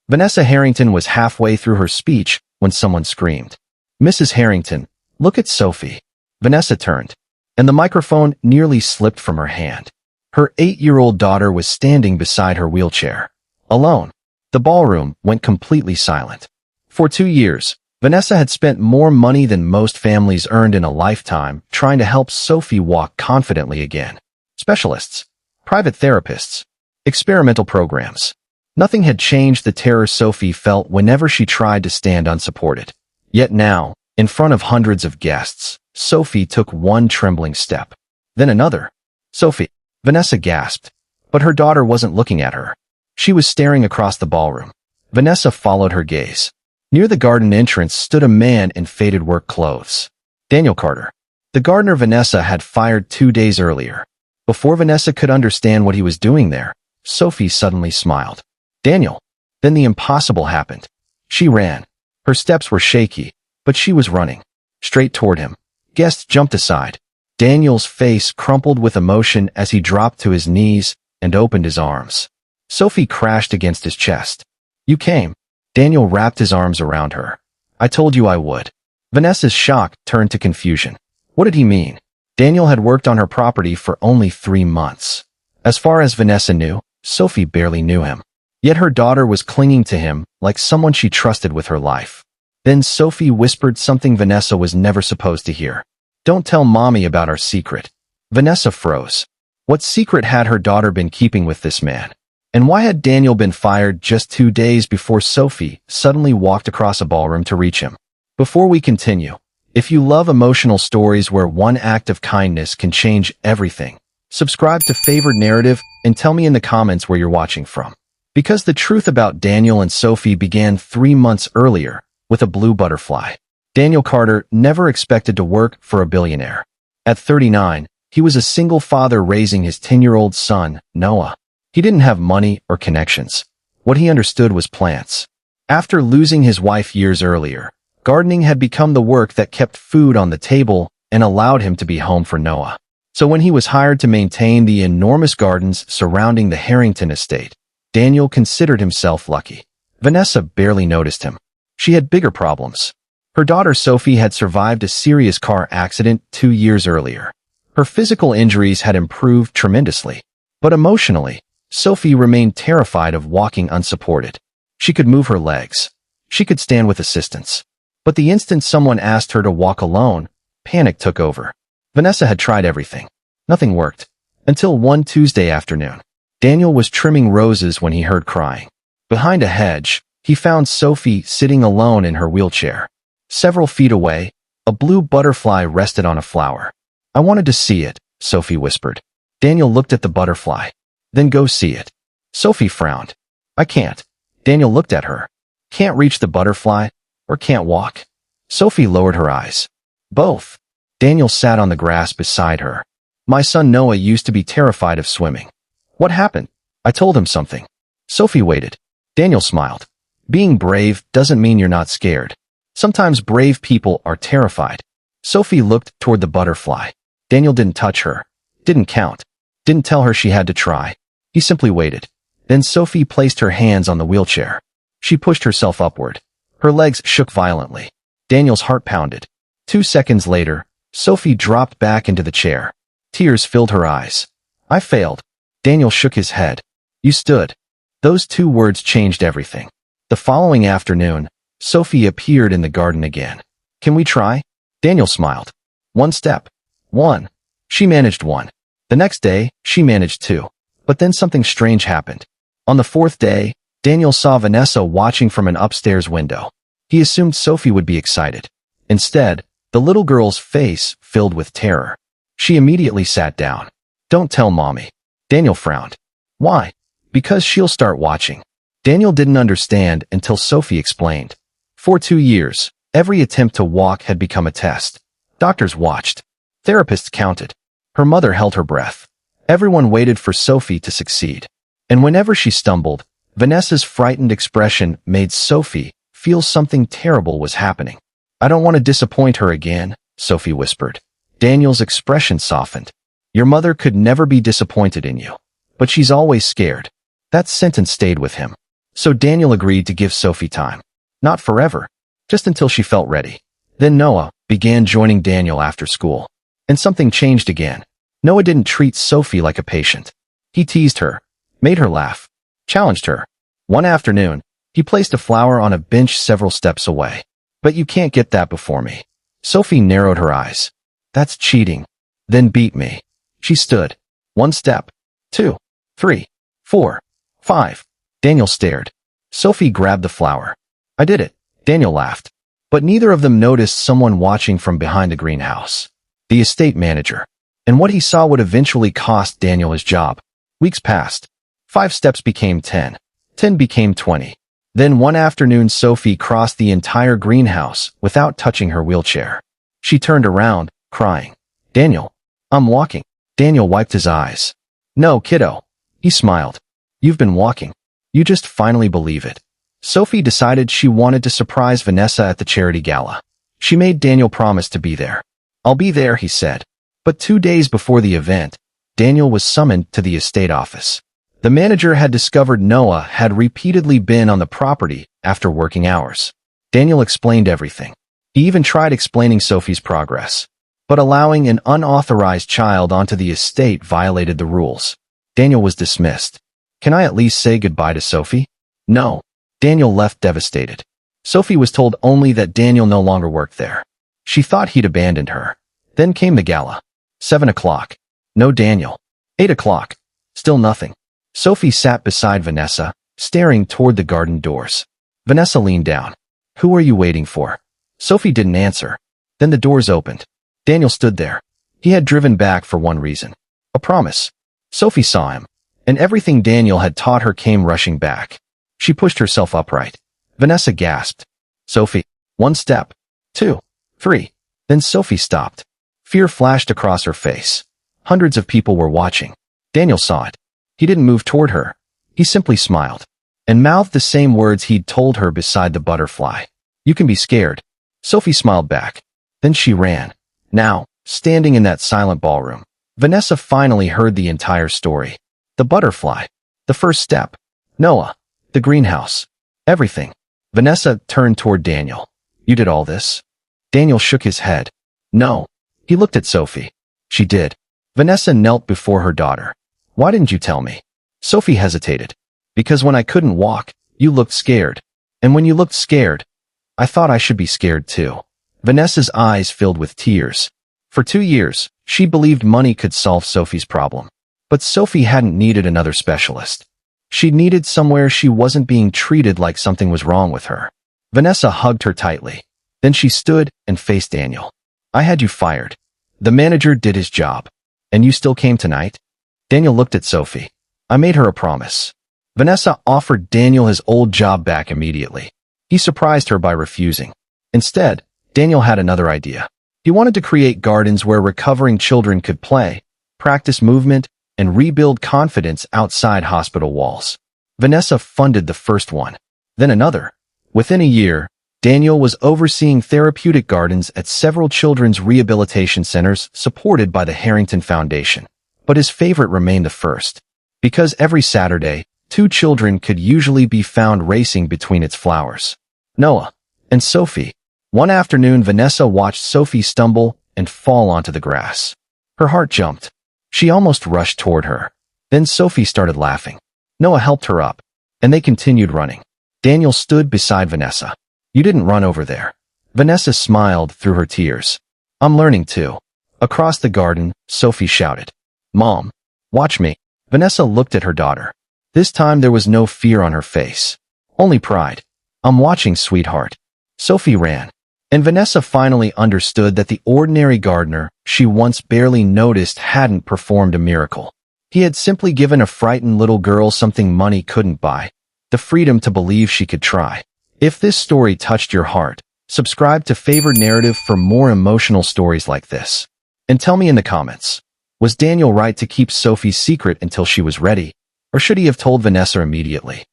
Vanessa Harrington was halfway through her speech when someone screamed, "Mrs. Harrington, look at Sophie." Vanessa turned, and the microphone nearly slipped from her hand. Her 8-year-old daughter was standing beside her wheelchair, alone. The ballroom went completely silent. For 2 years, Vanessa had spent more money than most families earned in a lifetime trying to help Sophie walk confidently again. Specialists, private therapists, experimental programs. Nothing had changed the terror Sophie felt whenever she tried to stand unsupported. Yet now, in front of hundreds of guests, Sophie took one trembling step. Then another. "Sophie," Vanessa gasped, but her daughter wasn't looking at her. She was staring across the ballroom. Vanessa followed her gaze. Near the garden entrance stood a man in faded work clothes. Daniel Carter, the gardener Vanessa had fired 2 days earlier. Before Vanessa could understand what he was doing there, Sophie suddenly smiled. "Daniel." Then the impossible happened. She ran. Her steps were shaky, but she was running straight toward him. Guests jumped aside. Daniel's face crumpled with emotion as he dropped to his knees and opened his arms. Sophie crashed against his chest. "You came." Daniel wrapped his arms around her. "I told you I would." Vanessa's shock turned to confusion. What did he mean? Daniel had worked on her property for only 3 months. As far as Vanessa knew, Sophie barely knew him. Yet her daughter was clinging to him like someone she trusted with her life. Then Sophie whispered something Vanessa was never supposed to hear. "Don't tell Mommy about our secret." Vanessa froze. What secret had her daughter been keeping with this man? And why had Daniel been fired just 2 days before Sophie suddenly walked across a ballroom to reach him? Before we continue, if you love emotional stories where one act of kindness can change everything, subscribe to Favored Narrative and tell me in the comments where you're watching from. Because the truth about Daniel and Sophie began 3 months earlier with a blue butterfly. Daniel Carter never expected to work for a billionaire. At 39, he was a single father raising his 10-year-old son, Noah. He didn't have money or connections. What he understood was plants. After losing his wife years earlier, gardening had become the work that kept food on the table and allowed him to be home for Noah. So when he was hired to maintain the enormous gardens surrounding the Harrington estate, Daniel considered himself lucky. Vanessa barely noticed him. She had bigger problems. Her daughter Sophie had survived a serious car accident 2 years earlier. Her physical injuries had improved tremendously. But emotionally, Sophie remained terrified of walking unsupported. She could move her legs. She could stand with assistance. But the instant someone asked her to walk alone, panic took over. Vanessa had tried everything. Nothing worked. Until one Tuesday afternoon. Daniel was trimming roses when he heard crying. Behind a hedge, he found Sophie sitting alone in her wheelchair. Several feet away, a blue butterfly rested on a flower. "I wanted to see it," Sophie whispered. Daniel looked at the butterfly. "Then go see it." Sophie frowned. "I can't." Daniel looked at her. "Can't reach the butterfly, or can't walk?" Sophie lowered her eyes. "Both." Daniel sat on the grass beside her. "My son Noah used to be terrified of swimming." "What happened?" "I told him something." Sophie waited. Daniel smiled. "Being brave doesn't mean you're not scared. Sometimes brave people are terrified." Sophie looked toward the butterfly. Daniel didn't touch her. Didn't count. Didn't tell her she had to try. He simply waited. Then Sophie placed her hands on the wheelchair. She pushed herself upward. Her legs shook violently. Daniel's heart pounded. 2 seconds later, Sophie dropped back into the chair. Tears filled her eyes. "I failed." Daniel shook his head. "You stood." Those 2 words changed everything. The following afternoon, Sophie appeared in the garden again. "Can we try?" Daniel smiled. "1 step. 1. She managed 1. The next day, she managed 2. But then something strange happened. On the 4th day, Daniel saw Vanessa watching from an upstairs window. He assumed Sophie would be excited. Instead, the little girl's face filled with terror. She immediately sat down. "Don't tell Mommy." Daniel frowned. "Why?" "Because she'll start watching." Daniel didn't understand until Sophie explained. For 2 years, every attempt to walk had become a test. Doctors watched. Therapists counted. Her mother held her breath. Everyone waited for Sophie to succeed. And whenever she stumbled, Vanessa's frightened expression made Sophie feel something terrible was happening. "I don't want to disappoint her again," Sophie whispered. Daniel's expression softened. "Your mother could never be disappointed in you. But she's always scared." That sentence stayed with him. So Daniel agreed to give Sophie time. Not forever, just until she felt ready. Then Noah began joining Daniel after school. And something changed again. Noah didn't treat Sophie like a patient. He teased her, made her laugh, challenged her. One afternoon, he placed a flower on a bench several steps away. But you can't get that before me. Sophie narrowed her eyes. That's cheating. Then beat me. She stood. 1 step. 2, 3, 4, 5. Daniel stared. Sophie grabbed the flower. I did it. Daniel laughed. But neither of them noticed someone watching from behind the greenhouse. The estate manager. And what he saw would eventually cost Daniel his job. Weeks passed. 5 steps became 10. 10 became 20. Then one afternoon Sophie crossed the entire greenhouse without touching her wheelchair. She turned around, crying. Daniel, I'm walking. Daniel wiped his eyes. No, kiddo. He smiled. You've been walking. You just finally believe it. Sophie decided she wanted to surprise Vanessa at the charity gala. She made Daniel promise to be there. I'll be there, he said. But 2 days before the event, Daniel was summoned to the estate office. The manager had discovered Noah had repeatedly been on the property after working hours. Daniel explained everything. He even tried explaining Sophie's progress. But allowing an unauthorized child onto the estate violated the rules. Daniel was dismissed. Can I at least say goodbye to Sophie? No. Daniel left devastated. Sophie was told only that Daniel no longer worked there. She thought he'd abandoned her. Then came the gala. 7 o'clock. No Daniel. 8 o'clock. Still nothing. Sophie sat beside Vanessa, staring toward the garden doors. Vanessa leaned down. Who are you waiting for? Sophie didn't answer. Then the doors opened. Daniel stood there. He had driven back for one reason. A promise. Sophie saw him, and everything Daniel had taught her came rushing back. She pushed herself upright. Vanessa gasped. Sophie. 1 step. 2, 3. Then Sophie stopped. Fear flashed across her face. Hundreds of people were watching. Daniel saw it. He didn't move toward her. He simply smiled and mouthed the same words he'd told her beside the butterfly. You can be scared. Sophie smiled back. Then she ran. Now, standing in that silent ballroom, Vanessa finally heard the entire story. The butterfly. The first step. Noah. The greenhouse. Everything. Vanessa turned toward Daniel. You did all this? Daniel shook his head. No. He looked at Sophie. She did. Vanessa knelt before her daughter. Why didn't you tell me? Sophie hesitated. Because when I couldn't walk, you looked scared. And when you looked scared, I thought I should be scared too. Vanessa's eyes filled with tears. For 2 years, she believed money could solve Sophie's problem. But Sophie hadn't needed another specialist. She needed somewhere she wasn't being treated like something was wrong with her. Vanessa hugged her tightly. Then she stood and faced Daniel. I had you fired. The manager did his job. And you still came tonight? Daniel looked at Sophie. I made her a promise. Vanessa offered Daniel his old job back immediately. He surprised her by refusing. Instead, Daniel had another idea. He wanted to create gardens where recovering children could play, practice movement, and rebuild confidence outside hospital walls. Vanessa funded the first one, then another. Within a year, Daniel was overseeing therapeutic gardens at several children's rehabilitation centers supported by the Harrington Foundation. But his favorite remained the first. Because every Saturday, 2 children could usually be found racing between its flowers. Noah and Sophie. One afternoon, Vanessa watched Sophie stumble and fall onto the grass. Her heart jumped. She almost rushed toward her. Then Sophie started laughing. Noah helped her up, and they continued running. Daniel stood beside Vanessa. You didn't run over there. Vanessa smiled through her tears. I'm learning too. Across the garden, Sophie shouted. Mom, watch me. Vanessa looked at her daughter. This time there was no fear on her face. Only pride. I'm watching, sweetheart. Sophie ran. And Vanessa finally understood that the ordinary gardener she once barely noticed hadn't performed a miracle. He had simply given a frightened little girl something money couldn't buy, the freedom to believe she could try. If this story touched your heart, subscribe to Favorite Narrative for more emotional stories like this. And tell me in the comments, was Daniel right to keep Sophie's secret until she was ready, or should he have told Vanessa immediately?